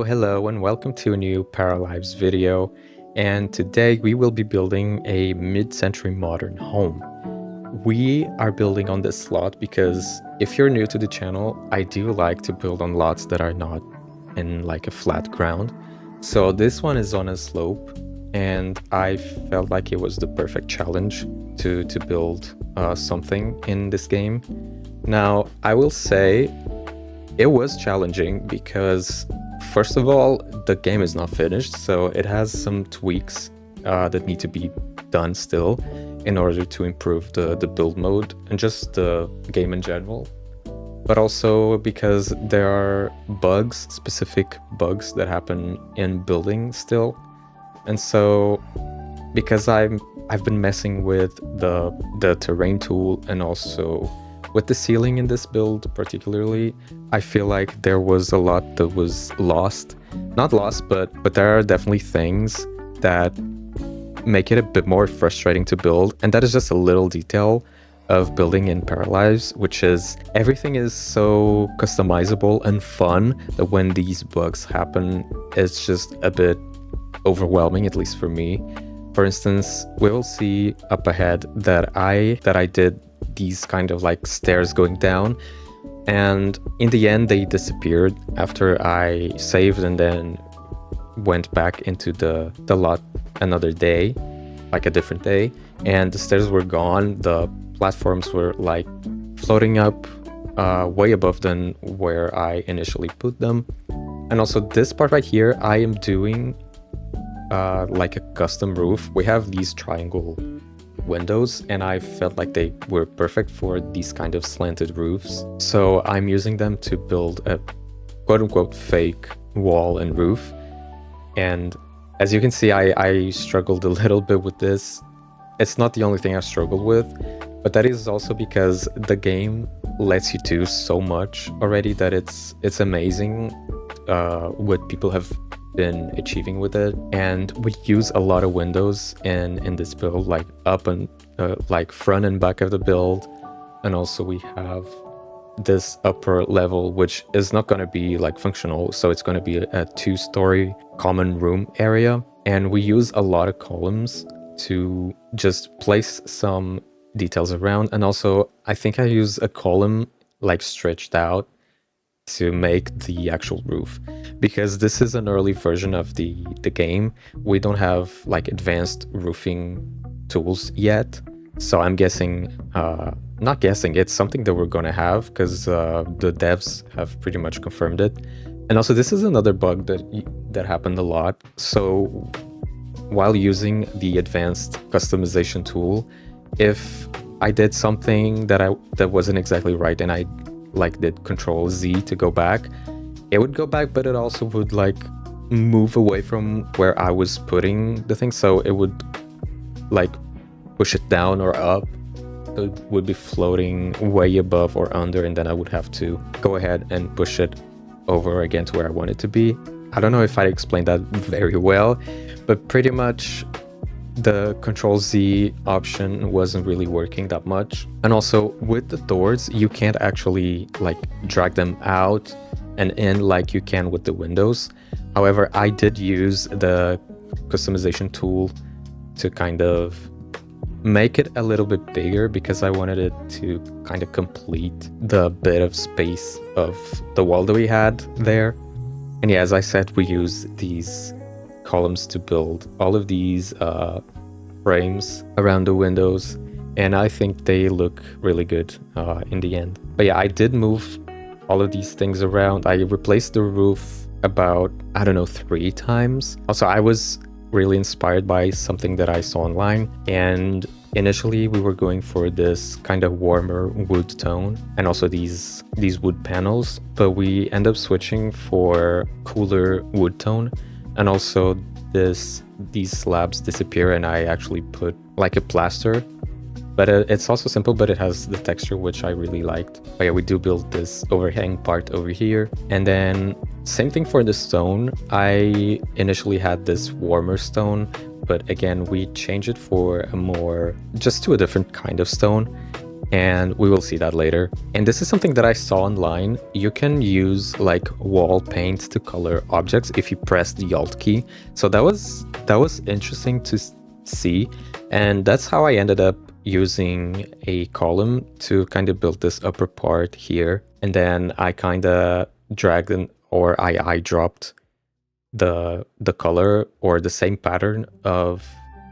Hello and welcome to a new Paralives video, and today we will be building a mid-century modern home. We are building on this lot because if you're new to the channel, I do like to build on lots that are not in like a flat ground. So this one is on a slope and I felt like it was the perfect challenge to build something in this game. Now, I will say it was challenging because first of all, the game is not finished, so it has some tweaks that need to be done still in order to improve the build mode and just the game in general. But also because there are bugs, specific bugs that happen in building still. And so because I've been messing with the terrain tool and also with the ceiling in this build particularly, I feel like there was a lot that was lost. Not lost, but there are definitely things that make it a bit more frustrating to build. And that is just a little detail of building in Paralives, which is everything is so customizable and fun that when these bugs happen, it's just a bit overwhelming, at least for me. For instance, we will see up ahead that I did these kind of like stairs going down, and in the end they disappeared after I saved and then went back into the lot another day, like a different day, and the stairs were gone. The platforms were like floating up way above than where I initially put them. And also this part right here, I am doing like a custom roof. We have these triangle windows and I felt like they were perfect for these kind of slanted roofs, so I'm using them to build a quote-unquote fake wall and roof. And as you can see, I struggled a little bit with this. It's not the only thing I struggled with, but that is also because the game lets you do so much already that it's amazing what people have been achieving with it. And we use a lot of windows in this build, like up and like front and back of the build. And also we have this upper level, which is not going to be like functional, so it's going to be a two-story common room area. And we use a lot of columns to just place some details around. And also I think I use a column like stretched out to make the actual roof, because this is an early version of the game. We don't have like advanced roofing tools yet, so I'm guessing not guessing, it's something that we're gonna have because the devs have pretty much confirmed it. And also this is another bug that happened a lot. So while using the advanced customization tool, if I did something that wasn't exactly right and I like did Control Z to go back, it would go back, but it also would like move away from where I was putting the thing, so it would like push it down or up. So it would be floating way above or under, and then I would have to go ahead and push it over again to where I want it to be. I don't know if I explained that very well, but pretty much the Control Z option wasn't really working that much. And also with the doors, you can't actually like drag them out and in like you can with the windows. However, I did use the customization tool to kind of make it a little bit bigger because I wanted it to kind of complete the bit of space of the wall that we had there. And yeah, as I said, we use these columns to build all of these frames around the windows, and I think they look really good in the end. But yeah, I did move all of these things around. I replaced the roof about, I don't know, 3 times. Also, I was really inspired by something that I saw online, and initially we were going for this kind of warmer wood tone and also these wood panels, but we end up switching for cooler wood tone. And also these slabs disappear and I actually put like a plaster, but it's also simple, but it has the texture which I really liked. But yeah, we do build this overhang part over here. And then same thing for the stone. I initially had this warmer stone, but again we changed it for a more, just to a different kind of stone. and we will see that later. And this is something that I saw online. You can use like wall paint to color objects if you press the Alt key. So that was interesting to see, and that's how I ended up using a column to kind of build this upper part here. And then I kind of dragged in, or I dropped the color or the same pattern of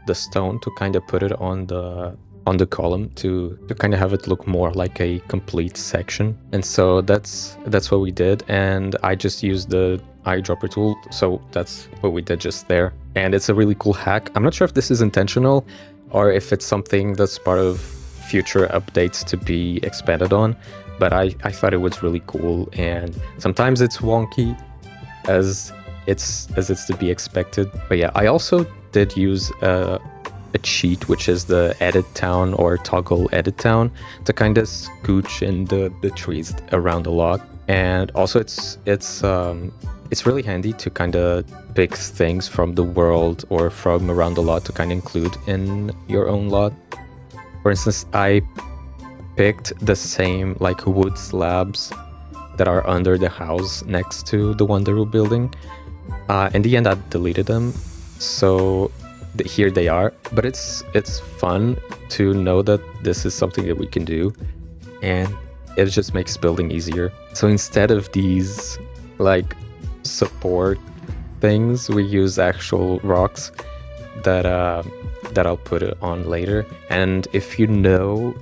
the stone to kind of put it on the column to kind of have it look more like a complete section. And so that's what we did, and I just used the eyedropper tool, so that's what we did just there. And it's a really cool hack. I'm not sure if this is intentional or if it's something that's part of future updates to be expanded on, but I thought it was really cool. And sometimes it's wonky as it's to be expected. But yeah, I also did use a cheat, which is the edit town or toggle edit town, to kind of scooch in the trees around a lot. And also it's really handy to kind of pick things from the world or from around the lot to kind of include in your own lot. For instance, I picked the same like wood slabs that are under the house next to the one that we're building. In the end, I deleted them, so here they are. But it's fun to know that this is something that we can do, and it just makes building easier. So instead of these like support things, we use actual rocks that I'll put it on later. And if you know,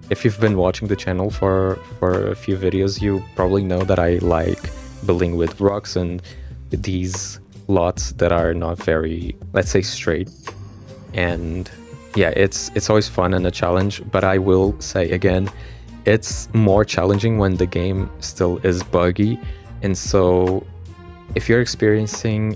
if you've been watching the channel for a few videos, you probably know that I like building with rocks and these lots that are not very, let's say, straight. And yeah, it's always fun and a challenge, but I will say again, it's more challenging when the game still is buggy. And so if you're playing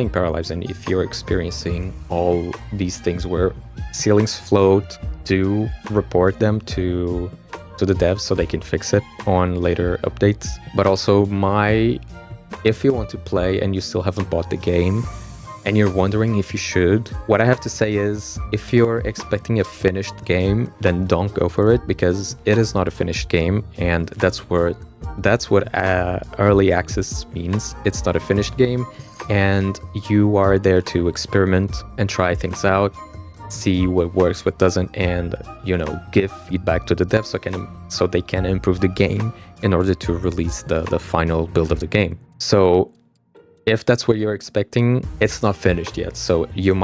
Paralives and if you're experiencing all these things where ceilings float, do report them to the devs so they can fix it on later updates. But also if you want to play and you still haven't bought the game and you're wondering if you should, what I have to say is, if you're expecting a finished game, then don't go for it, because it is not a finished game. And that's what early access means. It's not a finished game, and you are there to experiment and try things out, see what works, what doesn't, and give feedback to the devs so they can improve the game in order to release the final build of the game. So if that's what you're expecting, it's not finished yet, so it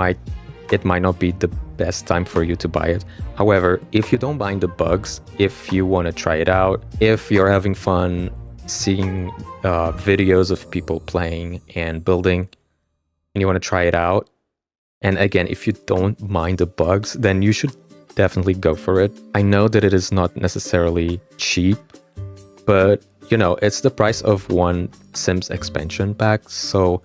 might not be the best time for you to buy it. However, if you don't mind the bugs, if you want to try it out, if you're having fun seeing videos of people playing and building, and you want to try it out, and again, if you don't mind the bugs, then you should definitely go for it. I know that it is not necessarily cheap, but it's the price of one Sims expansion pack, so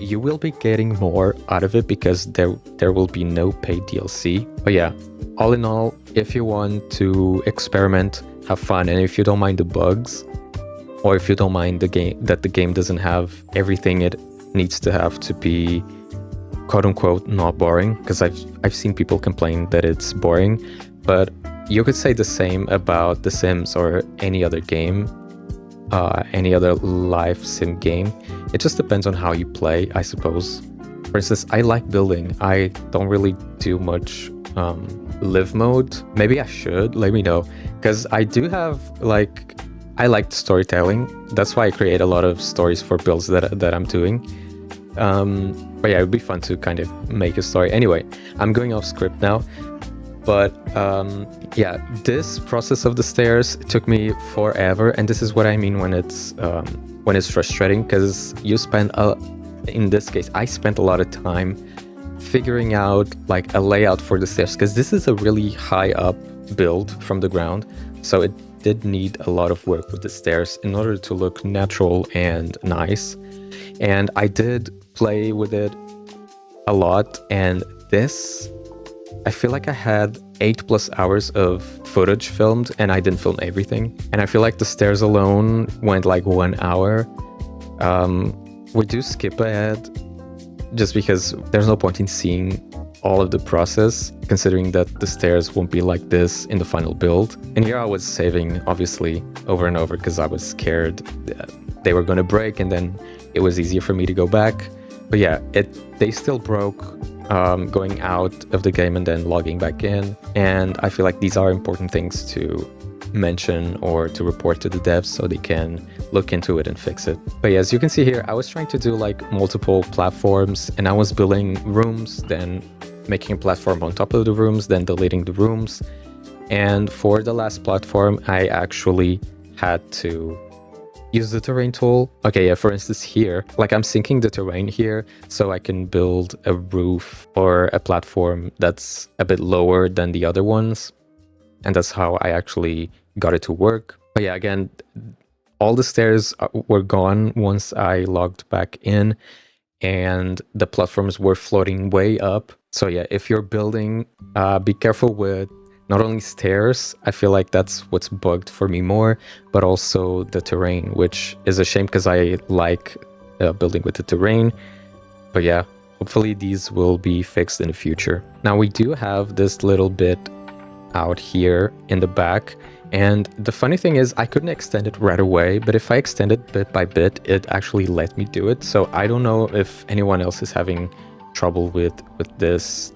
you will be getting more out of it because there will be no paid DLC. But yeah, all in all, if you want to experiment, have fun, and if you don't mind the bugs, or if you don't mind the game doesn't have everything it needs to have to be quote-unquote not boring, because I've seen people complain that it's boring, but you could say the same about The Sims or any other game, any other live sim game. It just depends on how you play, I suppose. For instance, I like building. I don't really do much live mode. Maybe I should, let me know, because I do have I like storytelling. That's why I create a lot of stories for builds that I'm doing. But yeah, it would be fun to kind of make a story. Anyway, I'm going off script now. But yeah, this process of the stairs took me forever, and this is what I mean when it's frustrating, because you spend in this case, I spent a lot of time figuring out like a layout for the stairs, because this is a really high up build from the ground, so it did need a lot of work with the stairs in order to look natural and nice. And I did play with it a lot, and I feel like I had 8+ hours of footage filmed, and I didn't film everything. And I feel like the stairs alone went like 1 hour. We do skip ahead just because there's no point in seeing all of the process, considering that the stairs won't be like this in the final build. And here I was saving, obviously, over and over because I was scared that they were going to break, and then it was easier for me to go back. But yeah, they still broke going out of the game and then logging back in. And I feel like these are important things to mention or to report to the devs so they can look into it and fix it. But yeah, as you can see here, I was trying to do like multiple platforms, and I was building rooms, then making a platform on top of the rooms, then deleting the rooms. And for the last platform, I actually had to use the terrain tool. Okay, yeah, for instance here, like I'm syncing the terrain here so I can build a roof or a platform that's a bit lower than the other ones. And that's how I actually got it to work. But yeah, again, all the stairs were gone once I logged back in, and the platforms were floating way up. So yeah, if you're building, be careful with not only stairs. I feel like that's what's bugged for me more, but also the terrain, which is a shame because I like building with the terrain. But yeah, hopefully these will be fixed in the future. Now we do have this little bit out here in the back, and the funny thing is I couldn't extend it right away, but if I extend it bit by bit, it actually let me do it. So I don't know if anyone else is having trouble with this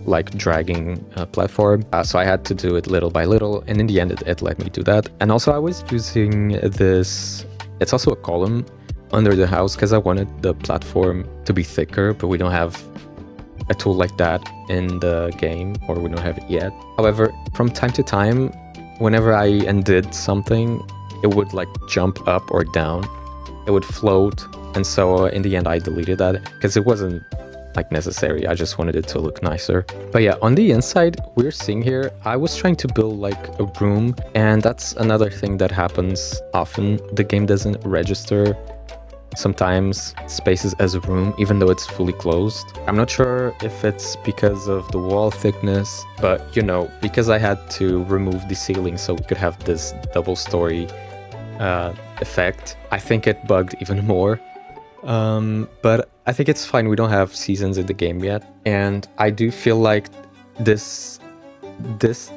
like dragging platform. So I had to do it little by little, and in the end it let me do that. And also I was using this, it's also a column under the house because I wanted the platform to be thicker, but we don't have a tool like that in the game, or we don't have it yet. However, from time to time, whenever I undid something, it would like jump up or down, it would float, and so in the end I deleted that because it wasn't like necessary. I just wanted it to look nicer. But yeah, on the inside we're seeing here, I was trying to build like a room, and that's another thing that happens often. The game doesn't register sometimes spaces as a room even though it's fully closed. I'm not sure if it's because of the wall thickness, but you know, because I had to remove the ceiling so we could have this double story effect, I think it bugged even more. But I think it's fine. We don't have seasons in the game yet, and I do feel like this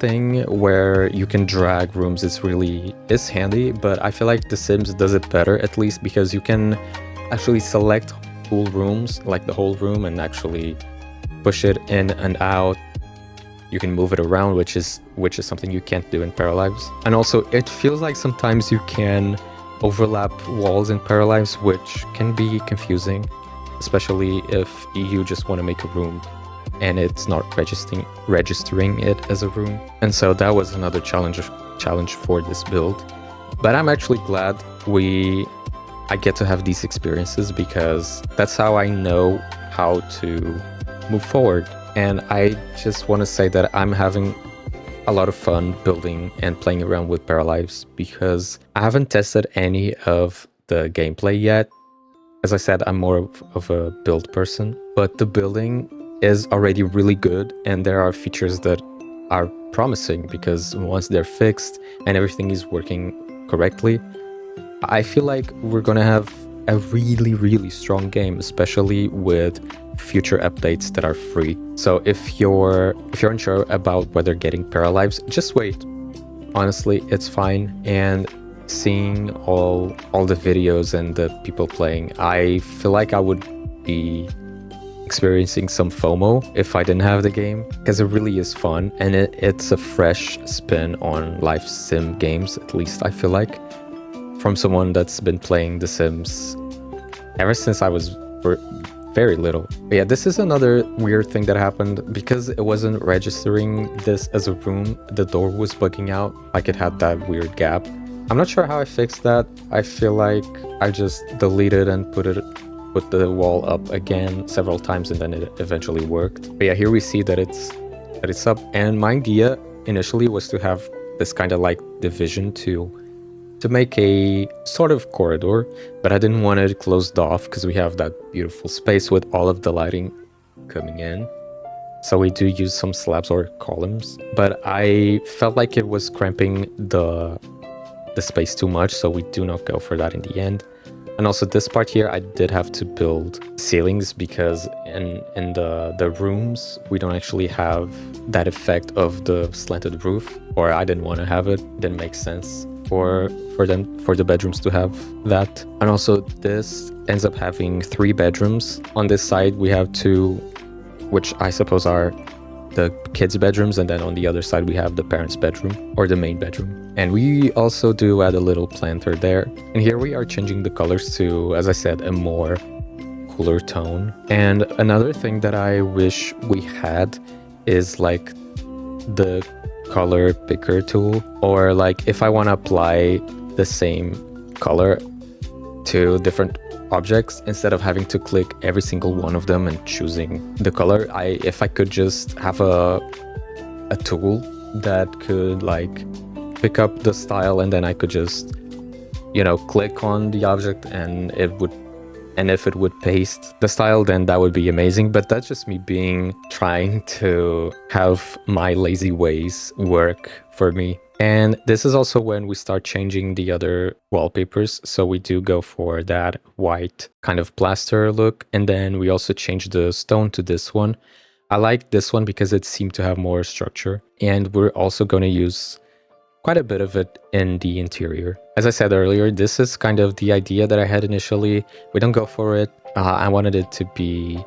thing where you can drag rooms is handy, but I feel like The Sims does it better, at least because you can actually select whole rooms, like the whole room, and actually push it in and out. You can move it around, which is something you can't do in Paralives. And also it feels like sometimes you can overlap walls in Paralives, which can be confusing, especially if you just want to make a room and it's not registering it as a room. And so that was another challenge for this build. But I'm actually glad I get to have these experiences, because that's how I know how to move forward. And I just want to say that I'm having a lot of fun building and playing around with Paralives, because I haven't tested any of the gameplay yet. As I said, I'm more of a build person, but the building is already really good, and there are features that are promising, because once they're fixed and everything is working correctly, I feel like we're gonna have a really, really strong game, especially with future updates that are free. So if you're unsure about whether getting Paralives, just wait. Honestly, it's fine. And seeing all the videos and the people playing, I feel like I would be experiencing some FOMO if I didn't have the game, because it really is fun, and it's a fresh spin on live sim games, at least I feel like, from someone that's been playing The Sims ever since I was very little. But yeah, this is another weird thing that happened. Because it wasn't registering this as a room, the door was bugging out, like it had that weird gap. I'm not sure how I fixed that. I feel like I just deleted and put the wall up again several times, and then it eventually worked. But yeah, here we see that it's up, and my idea initially was to have this kind of like division to make a sort of corridor, but I didn't want it closed off because we have that beautiful space with all of the lighting coming in. So we do use some slabs or columns, but I felt like it was cramping the space too much, so we do not go for that in the end. And also this part here, I did have to build ceilings because in the rooms, we don't actually have that effect of the slanted roof, or I didn't want to have it. Didn't make sense for the bedrooms to have that. And also this ends up having 3 bedrooms. On this side, we have 2, which I suppose are the kids' bedrooms, and then on the other side we have the parents' bedroom, or the main bedroom. And we also do add a little planter there. And here we are changing the colors to, as I said, a more cooler tone. And another thing that I wish we had is like the color picker tool, or like if I want to apply the same color to different objects, instead of having to click every single one of them and choosing the color, if I could just have a tool that could like pick up the style, and then I could just, you know, click on the object and if it would paste the style, then that would be amazing. But that's just me trying to have my lazy ways work for me. And this is also when we start changing the other wallpapers. So we do go for that white kind of plaster look. And then we also change the stone to this one. I like this one because it seemed to have more structure. And we're also going to use quite a bit of it in the interior. As I said earlier, this is kind of the idea that I had initially. We don't go for it. I wanted it to be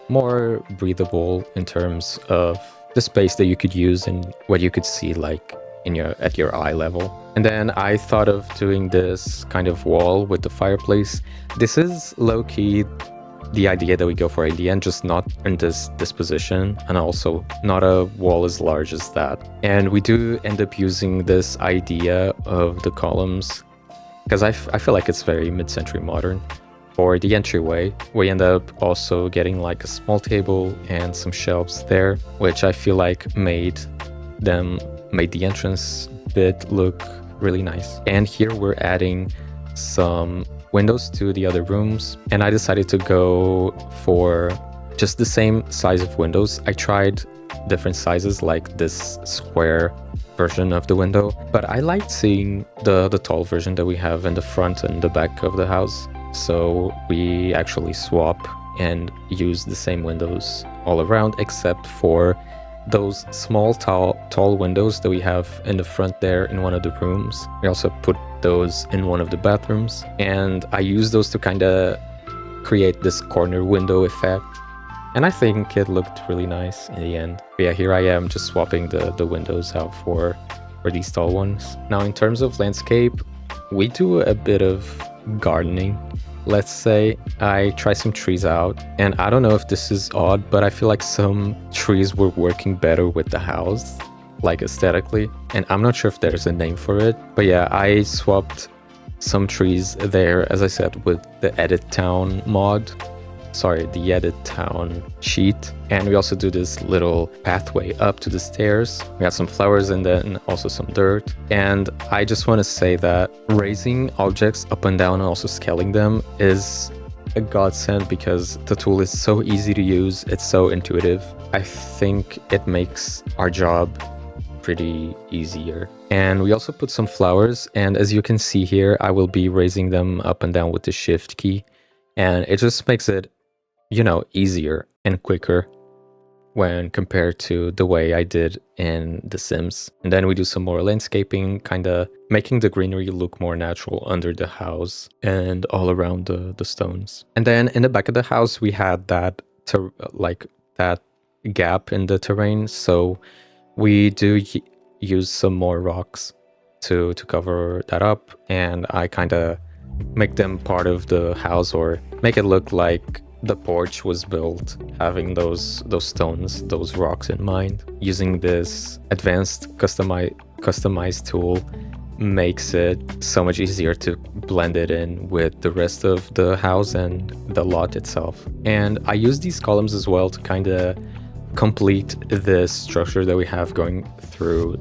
more breathable in terms of the space that you could use and what you could see like at your eye level. And then I thought of doing this kind of wall with the fireplace. This is low-key the idea that we go for at the end, just not in this position, and also not a wall as large as that. And we do end up using this idea of the columns because I feel like it's very mid-century modern. For the entryway, we end up also getting like a small table and some shelves there, which I feel like made the entrance bit look really nice. And here we're adding some windows to the other rooms, and I decided to go for just the same size of windows. I tried different sizes, like this square version of the window, but I liked seeing the tall version that we have in the front and the back of the house. So we actually swap and use the same windows all around, except for those small tall windows that we have in the front there in one of the rooms. We also put those in one of the bathrooms, and I use those to kind of create this corner window effect, and I think it looked really nice in the end. But yeah, here I am just swapping the windows out for these tall ones. Now in terms of landscape, we do a bit of gardening. Let's say I try some trees out, and I don't know if this is odd, but I feel like some trees were working better with the house, like aesthetically, and I'm not sure if there's a name for it. But yeah, I swapped some trees there, as I said, with the Edit Town mod. Sorry, the Edit Town sheet. And we also do this little pathway up to the stairs. We have some flowers and then also some dirt. And I just want to say that raising objects up and down and also scaling them is a godsend, because the tool is so easy to use. It's so intuitive. I think it makes our job pretty easier. And we also put some flowers, and as you can see here, I will be raising them up and down with the shift key, and it just makes it, you know, easier and quicker when compared to the way I did in The Sims. And then we do some more landscaping, kind of making the greenery look more natural under the house and all around the stones. And then in the back of the house, we had that gap in the terrain, so we do use some more rocks to cover that up, and I kind of make them part of the house, or make it look like the porch was built having those stones, those rocks in mind. Using this advanced customized tool makes it so much easier to blend it in with the rest of the house and the lot itself. And I use these columns as well to kind of complete this structure that we have going through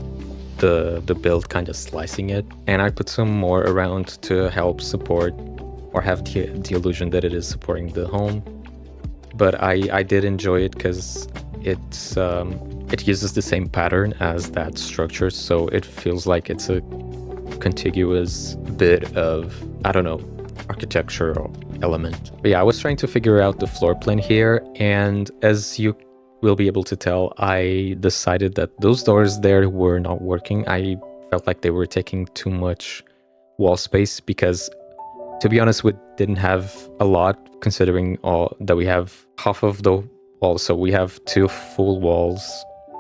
the build, kind of slicing it. And I put some more around to help support or have the illusion that it is supporting the home. But I did enjoy it because it uses the same pattern as that structure, so it feels like it's a contiguous bit of, I don't know, architectural element. But yeah, I was trying to figure out the floor plan here, and as you will be able to tell, I decided that those doors there were not working. I felt like they were taking too much wall space because, to be honest, we didn't have a lot, considering all that we have half of the wall. So we have 2 full walls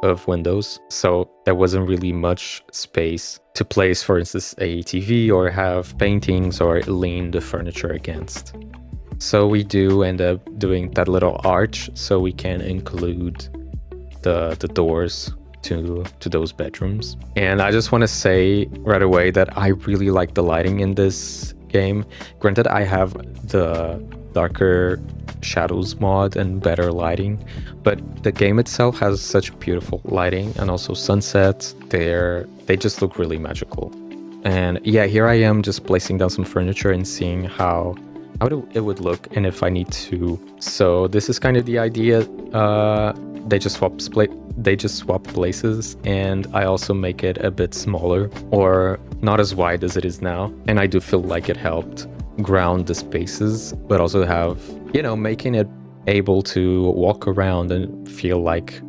of windows, so there wasn't really much space to place, for instance, a TV or have paintings or lean the furniture against. So we do end up doing that little arch so we can include the doors to those bedrooms. And I just want to say right away that I really like the lighting in this game. Granted, I have the darker shadows mod and better lighting, but the game itself has such beautiful lighting, and also sunsets. They just look really magical. And yeah, here I am just placing down some furniture and seeing how it would look and if I need to. So this is kind of the idea. They just swap places, and I also make it a bit smaller, or not as wide as it is now. And I do feel like it helped ground the spaces, but also have, making it able to walk around and feel like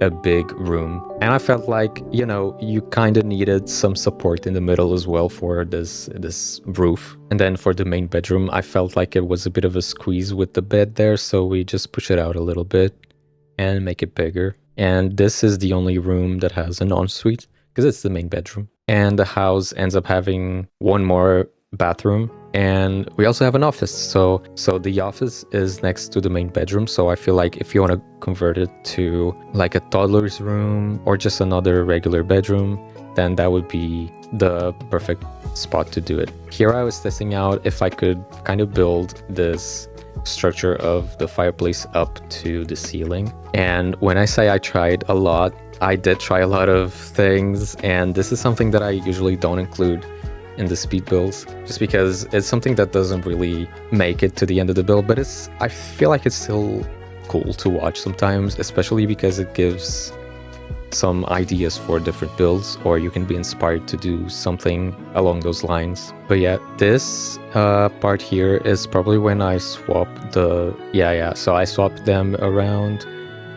a big room. And I felt like, you kind of needed some support in the middle as well for this roof. And then for the main bedroom, I felt like it was a bit of a squeeze with the bed there, so we just push it out a little bit and make it bigger. And this is the only room that has an ensuite because it's the main bedroom. And the house ends up having one more bathroom, and we also have an office. So the office is next to the main bedroom, so I feel like if you want to convert it to like a toddler's room or just another regular bedroom, then that would be the perfect spot to do it. Here I was testing out if I could kind of build this structure of the fireplace up to the ceiling. And when I say I tried a lot, I did try a lot of things, and this is something that I usually don't include in the speed builds, just because it's something that doesn't really make it to the end of the build, but I feel like it's still cool to watch sometimes, especially because it gives some ideas for different builds, or you can be inspired to do something along those lines. But yeah, this part here is probably when I swap so I swapped them around,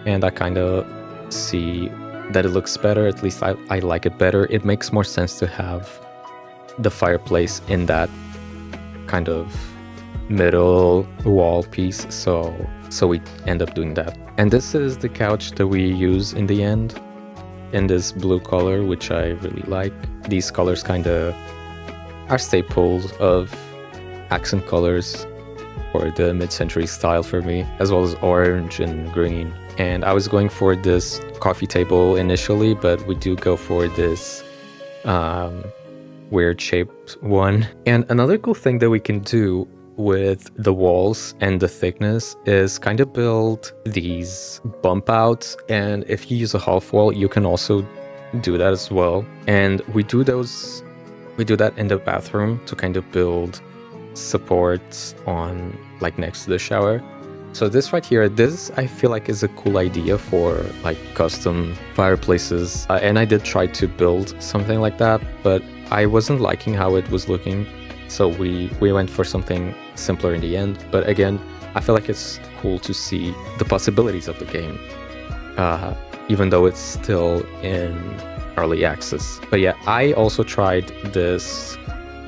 and I kind of see that it looks better. At least I like it better. It makes more sense to have the fireplace in that kind of middle wall piece, so we end up doing that. And this is the couch that we use in the end, in this blue color, which I really like. These colors kind of are staples of accent colors for the mid-century style for me, as well as orange and green. And I was going for this coffee table initially, but we do go for this weird shaped one. And another cool thing that we can do with the walls and the thickness is kind of build these bump outs, and if you use a half wall, you can also do that as well. And we do that in the bathroom to kind of build supports on like next to the shower. So this right here, this I feel like is a cool idea for like custom fireplaces, and I did try to build something like that, but I wasn't liking how it was looking, so we went for something simpler in the end. But again, I feel like it's cool to see the possibilities of the game, even though it's still in early access. But yeah, I also tried this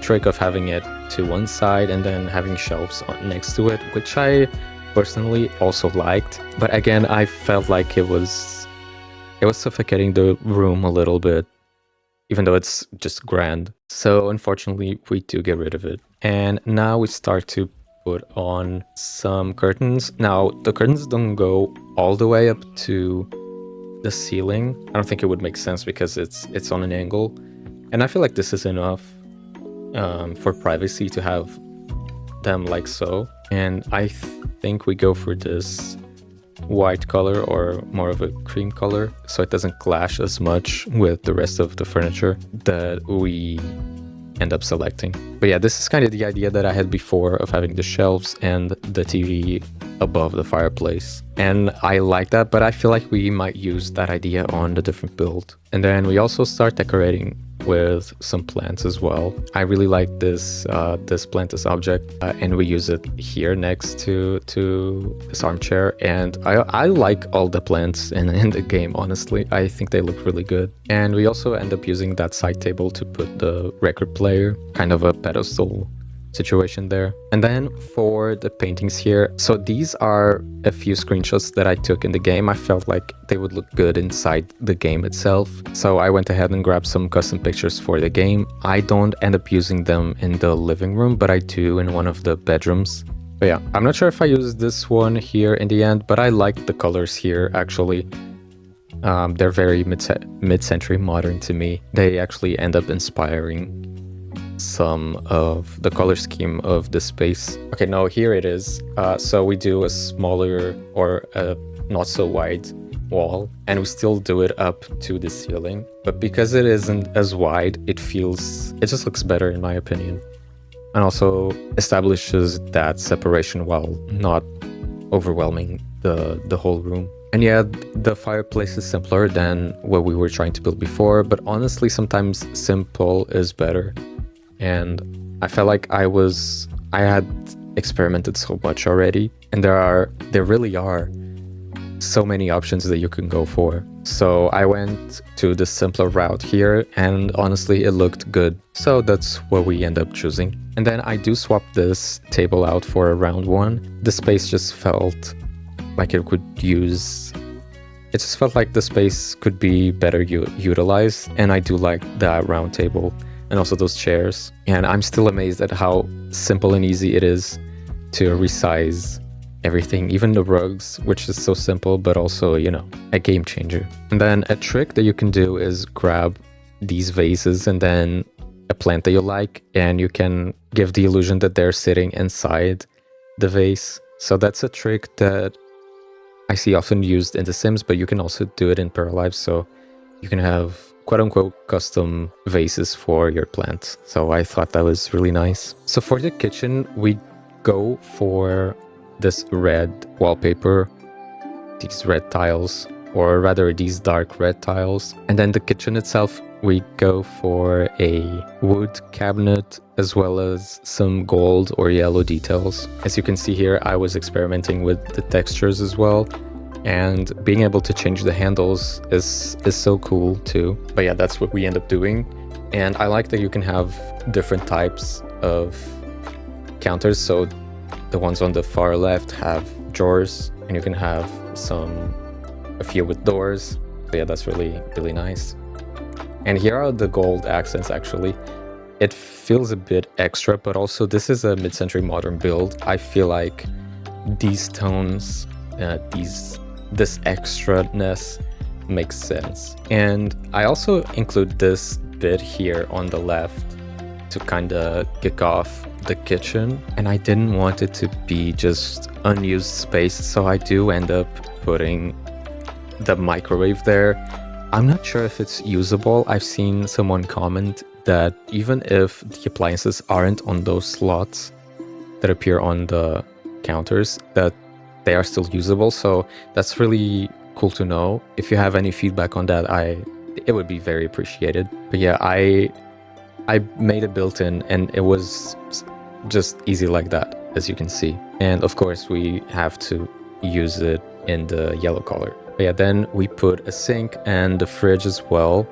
trick of having it to one side and then having shelves next to it, which I personally also liked. But again, I felt like it was suffocating the room a little bit, even though it's just grand. So unfortunately, we do get rid of it. And now we start to put on some curtains. Now, the curtains don't go all the way up to the ceiling. I don't think it would make sense because it's on an angle. And I feel like this is enough for privacy to have them like so. And I think we go for this white color, or more of a cream color, so it doesn't clash as much with the rest of the furniture that we end up selecting. But yeah, this is kind of the idea that I had before of having the shelves and the TV above the fireplace, and I like that, but I feel like we might use that idea on the different build. And then we also start decorating with some plants as well. I really like this plant, this object, and we use it here next to this armchair. And I like all the plants in the game, honestly. I think they look really good. And we also end up using that side table to put the record player, kind of a pedestal situation there. And then for the paintings here, so these are a few screenshots that I took in the game. I felt like they would look good inside the game itself, so I went ahead and grabbed some custom pictures for the game. I don't end up using them in the living room, but I do in one of the bedrooms. But yeah, I'm not sure if I use this one here in the end, but I like the colors here actually. They're very mid-century modern to me. They actually end up inspiring some of the color scheme of the space. Okay, no, here it is. So we do a smaller or a not so wide wall, and we still do it up to the ceiling. But because it isn't as wide, it just looks better in my opinion. And also establishes that separation while not overwhelming the whole room. And yeah, the fireplace is simpler than what we were trying to build before, but honestly, sometimes simple is better. And I felt like I had experimented so much already, and there really are so many options that you can go for. So I went to the simpler route here, and honestly it looked good, so that's what we end up choosing. And then I do swap this table out for a round one. The space just felt like it just felt like the space could be better utilized, and I do like that round table and also those chairs. And I'm still amazed at how simple and easy it is to resize everything, even the rugs, which is so simple, but also, you know, a game changer. And then a trick that you can do is grab these vases and then a plant that you like, and you can give the illusion that they're sitting inside the vase. So that's a trick that I see often used in The Sims, but you can also do it in Paralives, so you can have quote-unquote custom vases for your plants. So I thought that was really nice. So for the kitchen, we go for this red wallpaper, these red tiles, or rather these dark red tiles. And then the kitchen itself, we go for a wood cabinet as well as some gold or yellow details. As you can see here, I was experimenting with the textures as well, and being able to change the handles is so cool too. But yeah, that's what we end up doing. And I like that you can have different types of counters. So the ones on the far left have drawers, and you can have a few with doors. So yeah, that's really, really nice. And here are the gold accents actually. It feels a bit extra, but also this is a mid-century modern build. I feel like these tones, this extraness makes sense. And I also include this bit here on the left to kind of kick off the kitchen, and I didn't want it to be just unused space, so I do end up putting the microwave there. I'm not sure if it's usable. I've seen someone comment that even if the appliances aren't on those slots that appear on the counters, that they are still usable, so that's really cool to know. If you have any feedback on that, it would be very appreciated. But yeah, I made it built-in, and it was just easy like that, as you can see. And of course, we have to use it in the yellow color. But yeah, then we put a sink and the fridge as well.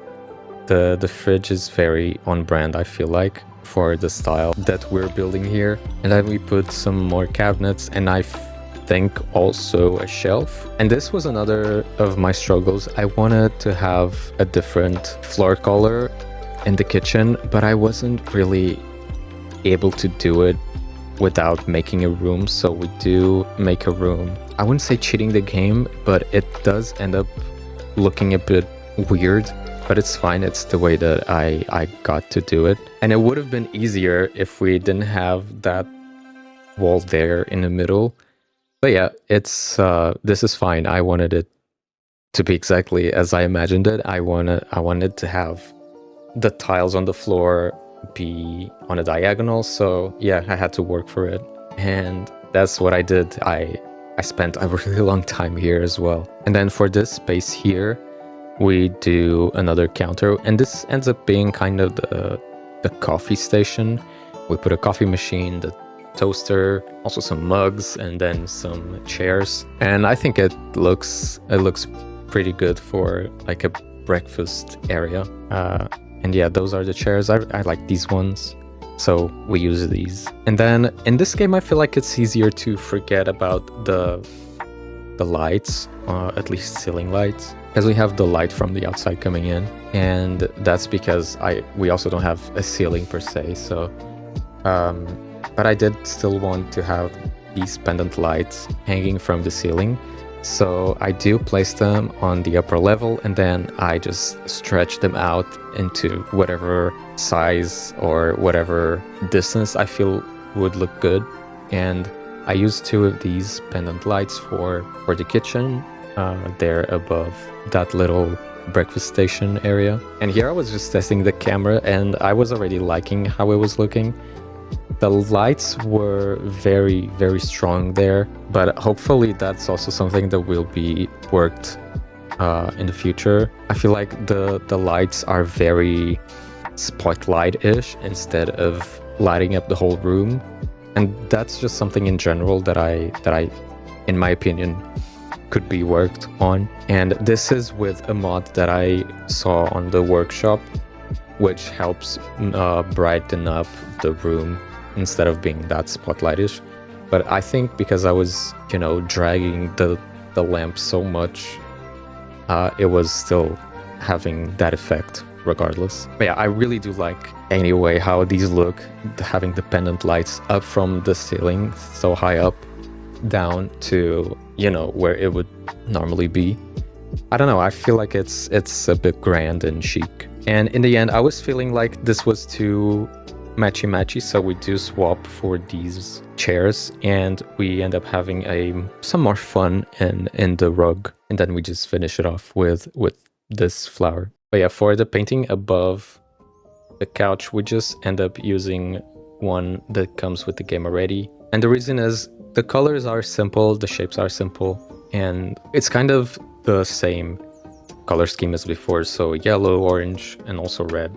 The fridge is very on brand, I feel like, for the style that we're building here. And then we put some more cabinets, and I think also a shelf. And this was another of my struggles. I wanted to have a different floor color in the kitchen, but I wasn't really able to do it without making a room. So we do make a room. I wouldn't say cheating the game, but it does end up looking a bit weird, but it's fine. It's the way that I got to do it. And it would have been easier if we didn't have that wall there in the middle. But yeah, this is fine. I wanted it to be exactly as I imagined it. I wanted to have the tiles on the floor be on a diagonal, so yeah, I had to work for it, and that's what I did. I spent a really long time here as well. And then for this space here, we do another counter, and this ends up being kind of the coffee station. We put a coffee machine, the toaster, also some mugs, and then some chairs. And I think it looks pretty good for like a breakfast area. And yeah, those are the chairs. I like these ones, so we use these. And then in this game, I feel like it's easier to forget about the lights, at least ceiling lights, because we have the light from the outside coming in, and that's because we also don't have a ceiling per se. So, but I did still want to have these pendant lights hanging from the ceiling. So I do place them on the upper level, and then I just stretch them out into whatever size or whatever distance I feel would look good. And I use 2 of these pendant lights for the kitchen. They're above that little breakfast station area. And here I was just testing the camera, and I was already liking how it was looking. The lights were very, very strong there, but hopefully that's also something that will be worked in the future. I feel like the lights are very spotlight-ish instead of lighting up the whole room. And that's just something in general that I, in my opinion, could be worked on. And this is with a mod that I saw on the workshop, which helps brighten up the room instead of being that spotlightish. But I think because I was, dragging the lamp so much, it was still having that effect regardless. But yeah, I really do like anyway how these look, having the pendant lights up from the ceiling so high up down to, where it would normally be. I don't know, I feel like it's a bit grand and chic. And in the end, I was feeling like this was too matchy-matchy, so we do swap for these chairs, and we end up having some more fun in the rug, and then we just finish it off with this flower. But yeah, for the painting above the couch, we just end up using one that comes with the game already. And the reason is the colors are simple, the shapes are simple, and it's kind of the same color scheme as before, so yellow, orange, and also red.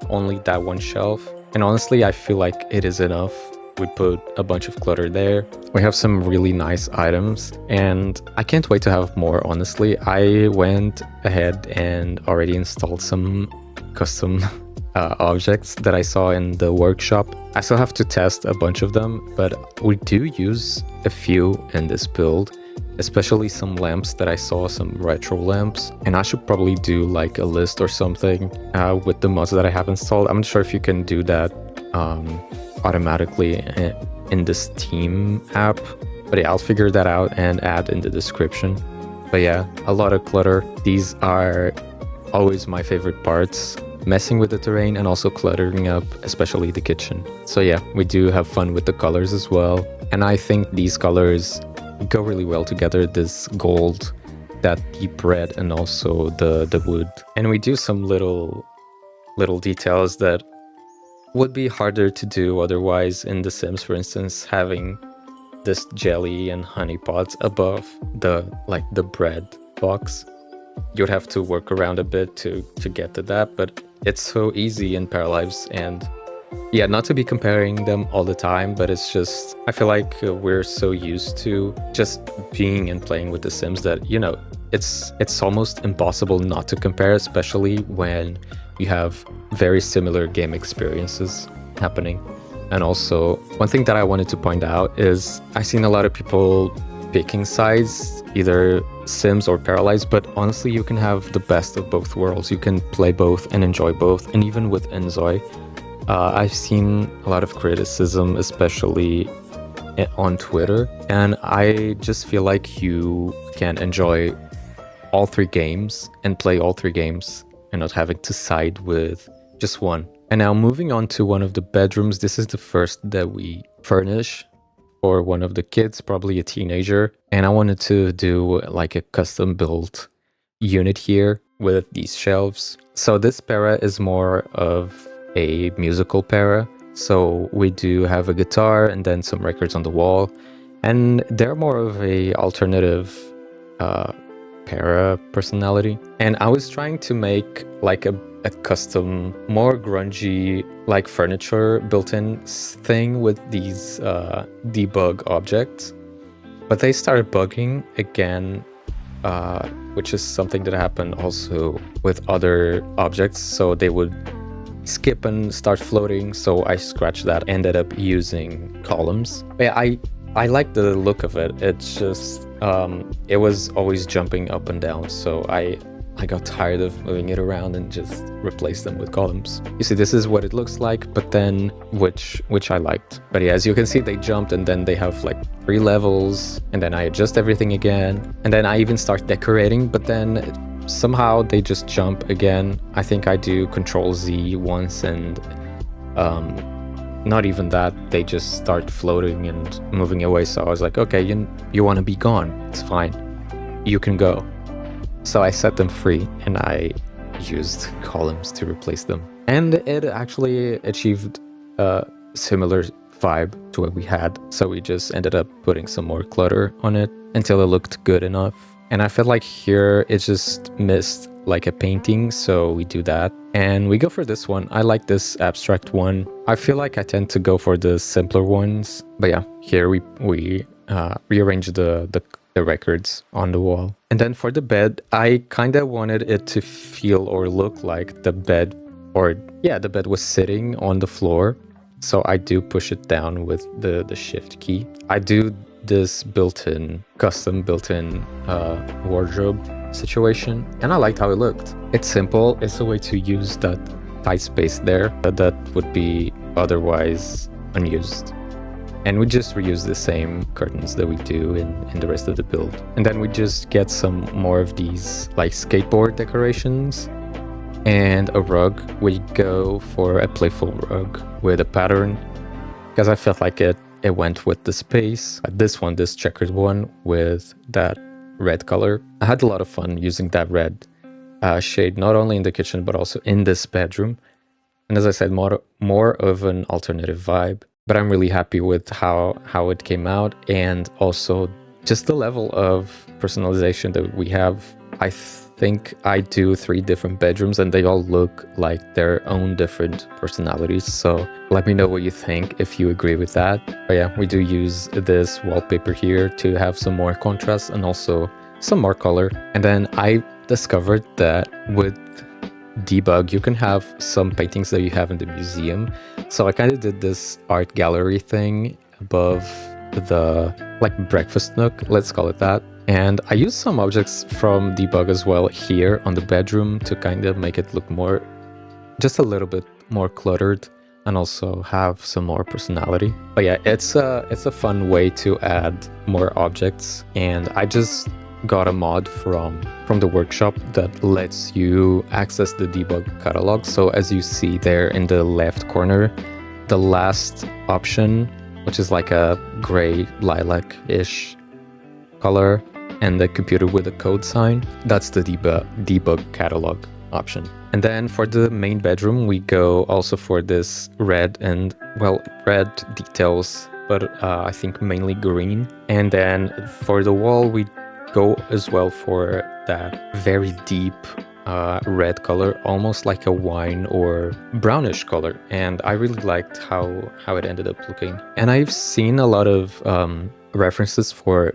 Only that one shelf, and honestly I feel like it is enough. We put a bunch of clutter there. We have some really nice items, and I can't wait to have more, honestly. I went ahead and already installed some custom objects that I saw in the workshop. I still have to test a bunch of them, but we do use a few in this build, especially some lamps that I saw, some retro lamps. And I should probably do like a list or something with the mods that I have installed. I'm not sure if you can do that automatically in the Steam app, but yeah, I'll figure that out and add in the description. But yeah, a lot of clutter. These are always my favorite parts, messing with the terrain and also cluttering up, especially the kitchen. So yeah, we do have fun with the colors as well, and I think these colors go really well together, this gold, that deep red, and also the wood. And we do some little details that would be harder to do otherwise in The Sims, for instance, having this jelly and honey pots above the bread box. You'd have to work around a bit to get to that, but it's so easy in Paralives. And yeah, not to be comparing them all the time, but it's just, I feel like we're so used to just being and playing with The Sims that, it's almost impossible not to compare, especially when you have very similar game experiences happening. And also, one thing that I wanted to point out is I've seen a lot of people picking sides, either Sims or Paralives, but honestly, you can have the best of both worlds. You can play both and enjoy both, and even with Enjoy. I've seen a lot of criticism, especially on Twitter, and I just feel like you can enjoy all 3 games and play all 3 games and not having to side with just one. And now moving on to one of the bedrooms, this is the first that we furnish for one of the kids, probably a teenager. And I wanted to do like a custom built unit here with these shelves. So this para is more of a musical para. So we do have a guitar and then some records on the wall. And they're more of a alternative para personality. And I was trying to make like a custom, more grungy, like furniture built-in thing with these debug objects. But they started bugging again, which is something that happened also with other objects. So they would skip and start floating. So I scratched that, ended up using columns. But yeah, I like the look of it. It's just, it was always jumping up and down. So I got tired of moving it around and just replaced them with columns. You see, this is what it looks like, but then, which I liked. But yeah, as you can see, they jumped, and then they have like 3 levels, and then I adjust everything again. And then I even start decorating, but then somehow they just jump again. I think I do Control Z once, and not even that, they just start floating and moving away. So I was like, okay, you want to be gone, it's fine, you can go. So I set them free, and I used columns to replace them. And it actually achieved a similar vibe to what we had. So we just ended up putting some more clutter on it until it looked good enough. And I felt like here it just missed like a painting, so we do that. And we go for this one. I like this abstract one. I feel like I tend to go for the simpler ones. But yeah, here we rearrange the records on the wall. And then for the bed, I kind of wanted it to feel or look like the bed, or yeah, the bed was sitting on the floor. So I do push it down with the shift key. I do this custom built-in wardrobe situation, and I liked how it looked. It's simple. It's a way to use that tight space there that would be otherwise unused. And we just reuse the same curtains that we do in the rest of the build. And then we just get some more of these like skateboard decorations and a rug. We go for a playful rug with a pattern because I felt like it went with the space. This checkered one with that red color. I had a lot of fun using that red shade, not only in the kitchen, but also in this bedroom. And as I said, more of an alternative vibe. But I'm really happy with how it came out, and also just the level of personalization that we have. I think I do 3 different bedrooms, and they all look like their own different personalities. So let me know what you think, if you agree with that. But yeah, we do use this wallpaper here to have some more contrast and also some more color. And then I discovered that with debug, you can have some paintings that you have in the museum. So I kind of did this art gallery thing above the like breakfast nook, let's call it that. And I used some objects from debug as well here on the bedroom to kind of make it look more, just a little bit more cluttered, and also have some more personality. But yeah, it's a fun way to add more objects. And I just got a mod from the workshop that lets you access the debug catalog. So as you see there in the left corner, the last option, which is like a gray lilac-ish color, and the computer with a code sign, that's the debug catalog option. And then for the main bedroom, we go also for this red and, well, red details, but I think mainly green. And then for the wall, we go as well for that very deep red color, almost like a wine or brownish color. And I really liked how it ended up looking. And I've seen a lot of references for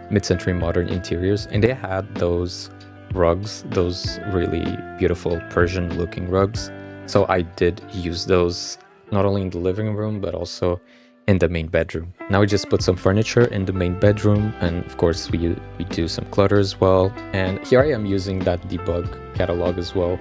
mid-century modern interiors, and they had those rugs, those really beautiful Persian looking rugs. So I did use those not only in the living room, but also in the main bedroom. Now we just put some furniture in the main bedroom, and of course we do some clutter as well. And here I am using that debug catalog as well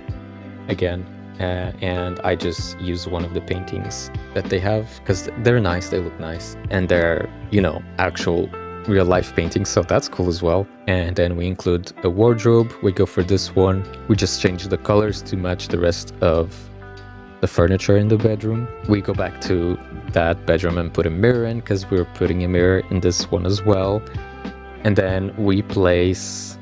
again, and I just use one of the paintings that they have because they're nice, they look nice, and they're, you know, actual real life paintings, so that's cool as well. And then we include a wardrobe. We go for this one. We just change the colors to match the rest of the furniture in the bedroom. We go back to that bedroom and put a mirror in because we're putting a mirror in this one as well. And then we place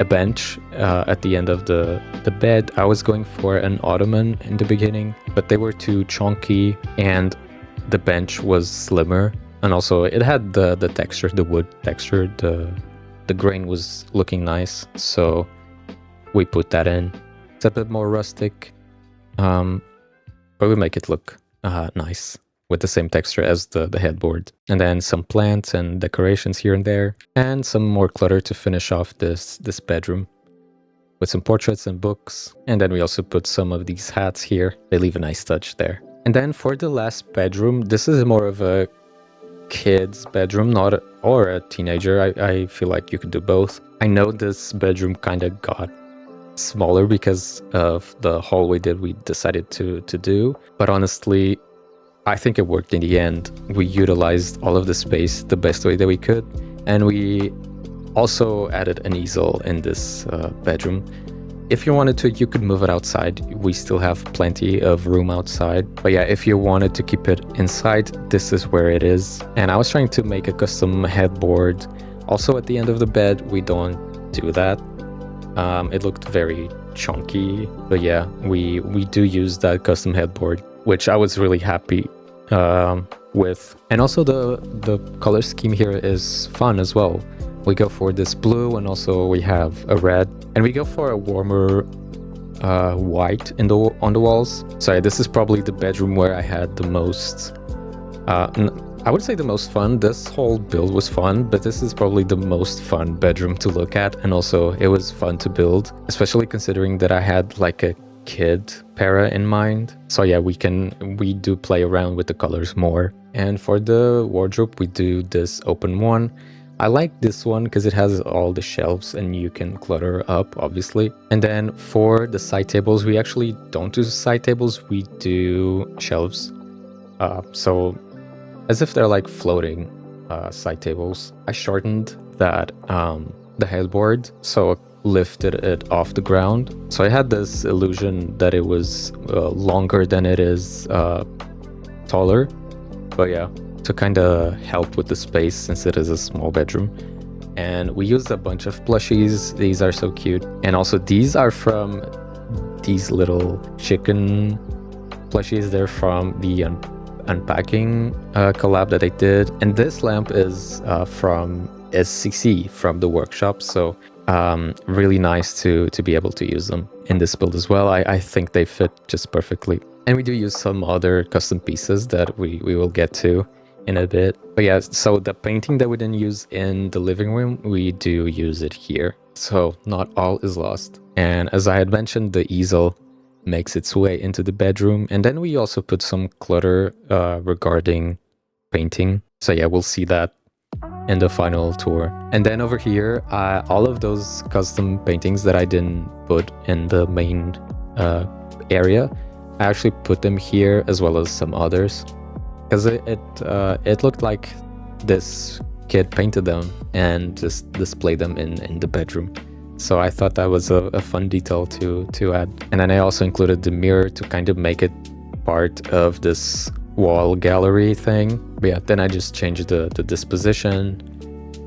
a bench at the end of the bed. I was going for an ottoman in the beginning, but they were too chunky and the bench was slimmer. And also it had the texture, the wood texture, the grain was looking nice, so we put that in. It's a bit more rustic, but we make it look nice with the same texture as the headboard. And then some plants and decorations here and there, and some more clutter to finish off this bedroom with some portraits and books. And then we also put some of these hats here. They leave a nice touch there. And then for the last bedroom, this is more of a kid's bedroom, or a teenager. I feel like you could do both. I know this bedroom kind of got smaller because of the hallway that we decided to do, but honestly, I think it worked in the end. We utilized all of the space the best way that we could, and we also added an easel in this bedroom. If you wanted to, you could move it outside. We still have plenty of room outside. But yeah, if you wanted to keep it inside, this is where it is. And I was trying to make a custom headboard. Also at the end of the bed, we don't do that. It looked very chunky. But yeah, we do use that custom headboard, which I was really happy with. And also the color scheme here is fun as well. We go for this blue, and also we have a red, and we go for a warmer white on the walls. So yeah, this is probably the bedroom where I had the most, I would say the most fun. This whole build was fun, but this is probably the most fun bedroom to look at, and also it was fun to build, especially considering that I had like a kid para in mind. So yeah, we do play around with the colors more. And for the wardrobe, we do this open one. I like this one because it has all the shelves and you can clutter up, obviously. And then for the side tables, we actually don't do side tables, we do shelves. So as if they're like floating side tables. I shortened that the headboard, so lifted it off the ground. So I had this illusion that it was longer than it is taller. But yeah, to kind of help with the space since it is a small bedroom. And we used a bunch of plushies. These are so cute. And also these are from these little chicken plushies. They're from the unpacking collab that I did. And this lamp is from SCC, from the workshop. So really nice to be able to use them in this build as well. I think they fit just perfectly. And we do use some other custom pieces that we will get to in a bit. But yeah, so the painting that we didn't use in the living room, we do use it here. So not all is lost. And as I had mentioned, the easel makes its way into the bedroom. And then we also put some clutter regarding painting. So yeah, we'll see that in the final tour. And then over here, all of those custom paintings that I didn't put in the main area, I actually put them here as well as some others. Because it looked like this kid painted them and just displayed them in the bedroom. So I thought that was a fun detail to add. And then I also included the mirror to kind of make it part of this wall gallery thing. But yeah, then I just changed the disposition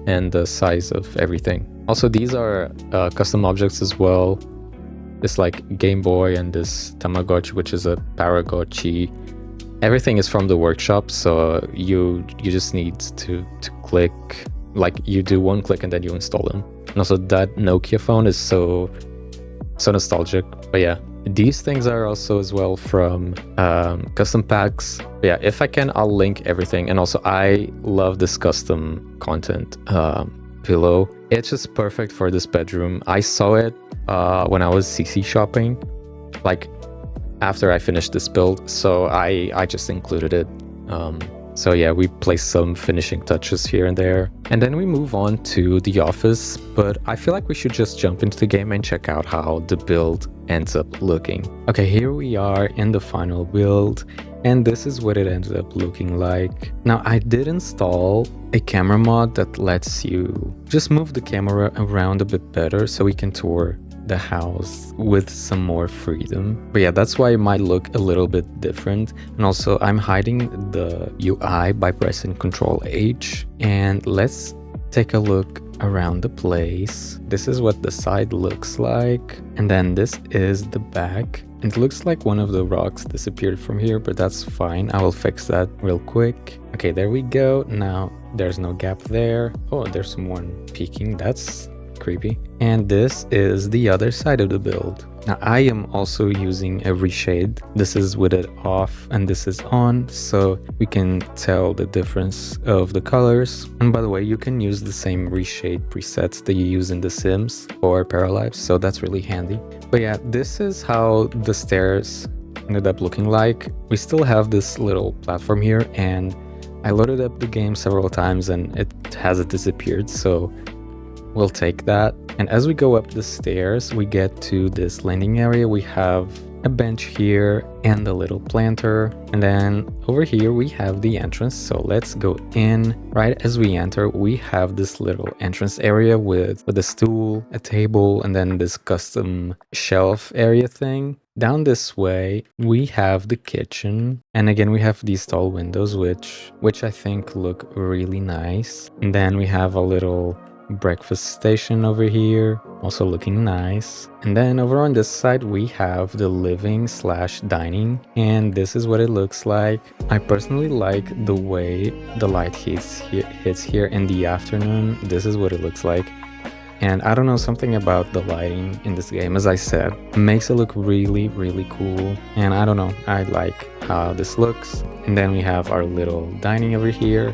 and the size of everything. Also, these are custom objects as well. This like Game Boy and this Tamagotchi, which is a Paragotchi. Everything is from the workshop, so you just need to click, like you do one click and then you install them. And also that Nokia phone is so nostalgic. But yeah, these things are also as well from custom packs. But yeah, if I can, I'll link everything. And also I love this custom content pillow. It's just perfect for this bedroom. I saw it when I was CC shopping, like after I finished this build, so I just included it. So yeah, we placed some finishing touches here and there. And then we move on to the office, but I feel like we should just jump into the game and check out how the build ends up looking. Okay, here we are in the final build, and this is what it ends up looking like. Now, I did install a camera mod that lets you just move the camera around a bit better so we can tour the house with some more freedom. But yeah, that's why it might look a little bit different. And also I'm hiding the UI by pressing Ctrl H. And let's take a look around the place. This is what the side looks like. And then this is the back. And it looks like one of the rocks disappeared from here, but that's fine. I will fix that real quick. Okay, there we go. Now there's no gap there. Oh, there's someone peeking. That's creepy. And this is the other side of the build. Now I am also using a reshade. This is with it off and this is on, so we can tell the difference of the colors. And by the way, you can use the same reshade presets that you use in The Sims or Paralives, so that's really handy. But yeah, this is how the stairs ended up looking like. We still have this little platform here, and I loaded up the game several times and it hasn't disappeared, so we'll take that. And as we go up the stairs, we get to this landing area. We have a bench here and a little planter. And then over here we have the entrance. So let's go in. Right as we enter, we have this little entrance area with a stool, a table, and then this custom shelf area thing. Down this way, we have the kitchen. And again, we have these tall windows, which I think look really nice. And then we have a little breakfast station over here, also looking nice. And then over on this side we have the living slash dining, and this is what it looks like. I personally like the way the light hits here in the afternoon. This is what it looks like. And I don't know, something about the lighting in this game, as I said, makes it look really, really cool. And I don't know, I like how this looks. And then we have our little dining over here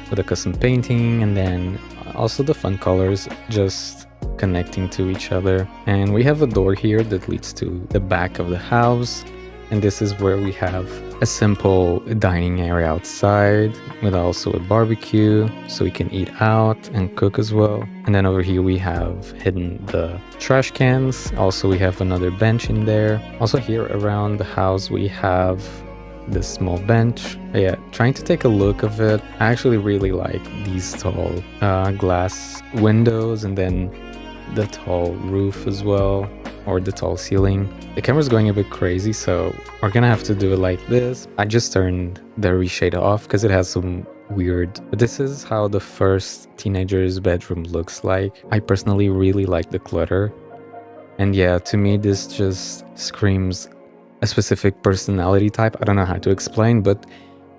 with a custom painting, and then also the fun colors just connecting to each other. And we have a door here that leads to the back of the house, and this is where we have a simple dining area outside with also a barbecue so we can eat out and cook as well. And then over here we have hidden the trash cans. Also we have another bench in there. Also here around the house we have this small bench. Yeah, trying to take a look of it. I actually really like these tall glass windows, and then the tall roof as well, or the tall ceiling. The camera's going a bit crazy, so we're gonna have to do it like this. I just turned the reshade off because it has some weird, but this is how the first teenager's bedroom looks like. I personally really like the clutter, and yeah, to me this just screams a specific personality type. I don't know how to explain, but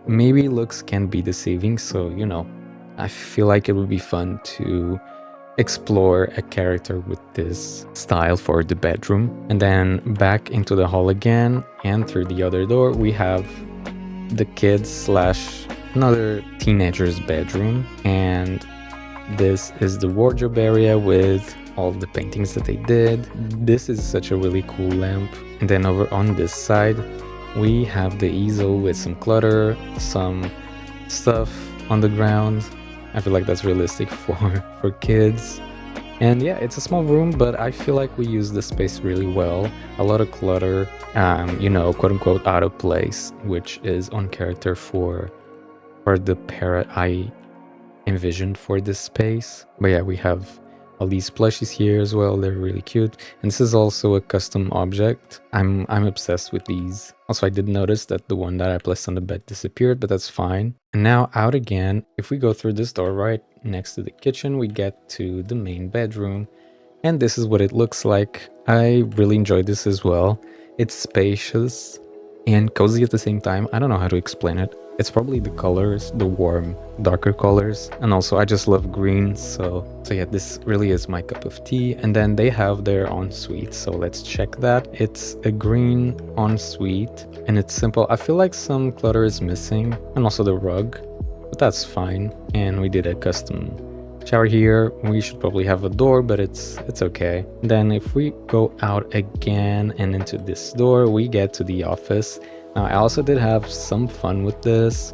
maybe looks can be deceiving, so you know, I feel like it would be fun to explore a character with this style for the bedroom. And then back into the hall again, and through the other door we have the kids slash another teenager's bedroom, and this is the wardrobe area with all the paintings that they did. This is such a really cool lamp. And then over on this side we have the easel with some clutter, some stuff on the ground. I feel like that's realistic for kids. And yeah, it's a small room, but I feel like we use the space really well. A lot of clutter, you know, quote unquote out of place, which is on character for the parrot I envisioned for this space. But yeah, we have all these plushies here as well. They're really cute. And this is also a custom object. I'm obsessed with these. Also, I did notice that the one that I placed on the bed disappeared, but that's fine. And now out again, if we go through this door right next to the kitchen, we get to the main bedroom. And this is what it looks like. I really enjoyed this as well. It's spacious and cozy at the same time. I don't know how to explain it. It's probably the colors, the warm, darker colors. And also I just love green. So yeah, this really is my cup of tea. And then they have their ensuite. So let's check that. It's a green ensuite and it's simple. I feel like some clutter is missing, and also the rug, but that's fine. And we did a custom shower here. We should probably have a door, but it's okay. Then if we go out again and into this door, we get to the office. Now I also did have some fun with this.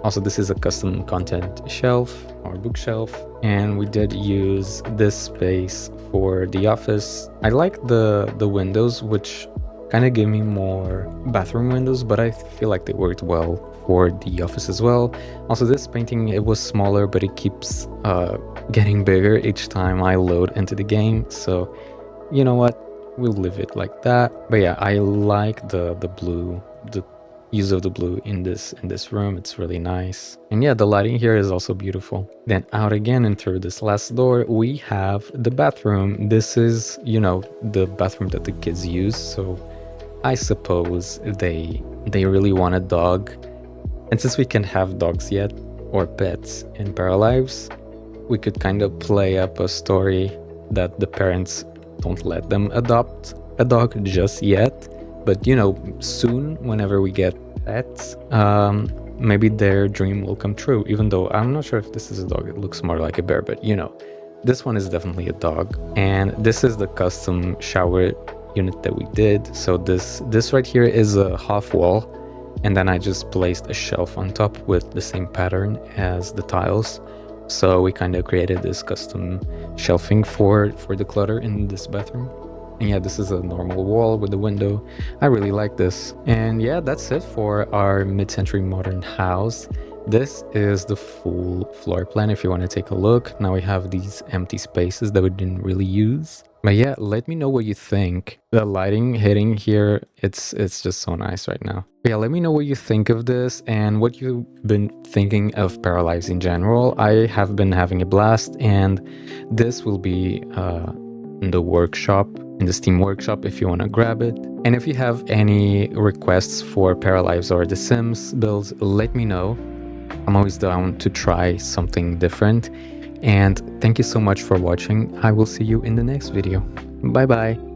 Also, this is a custom content shelf or bookshelf, and we did use this space for the office. I like the windows, which kind of gave me more bathroom windows, but I feel like they worked well for the office as well. Also, this painting, it was smaller, but it keeps getting bigger each time I load into the game. So you know what, we'll leave it like that. But yeah, I like the blue, the use of the blue in this room. It's really nice. And yeah, the lighting here is also beautiful. Then out again and through this last door, we have the bathroom. This is, you know, the bathroom that the kids use. So I suppose they really want a dog. And since we can't have dogs yet, or pets in Paralives, we could kind of play up a story that the parents don't let them adopt a dog just yet. But you know, soon, whenever we get pets, maybe their dream will come true. Even though I'm not sure if this is a dog, it looks more like a bear, but you know, this one is definitely a dog. And this is the custom shower unit that we did. So this right here is a half wall, and then I just placed a shelf on top with the same pattern as the tiles. So we kind of created this custom shelving for the clutter in this bathroom. And yeah, this is a normal wall with a window. I really like this. And yeah, that's it for our mid-century modern house. This is the full floor plan if you want to take a look. Now we have these empty spaces that we didn't really use. But yeah, let me know what you think. The lighting hitting here, it's just so nice right now. But yeah, let me know what you think of this and what you've been thinking of Paralives in general. I have been having a blast, and this will be in the workshop, in the Steam workshop, if you want to grab it. And if you have any requests for Paralives or The Sims builds, let me know. I'm always down to try something different. And thank you so much for watching. I will see you in the next video. Bye bye.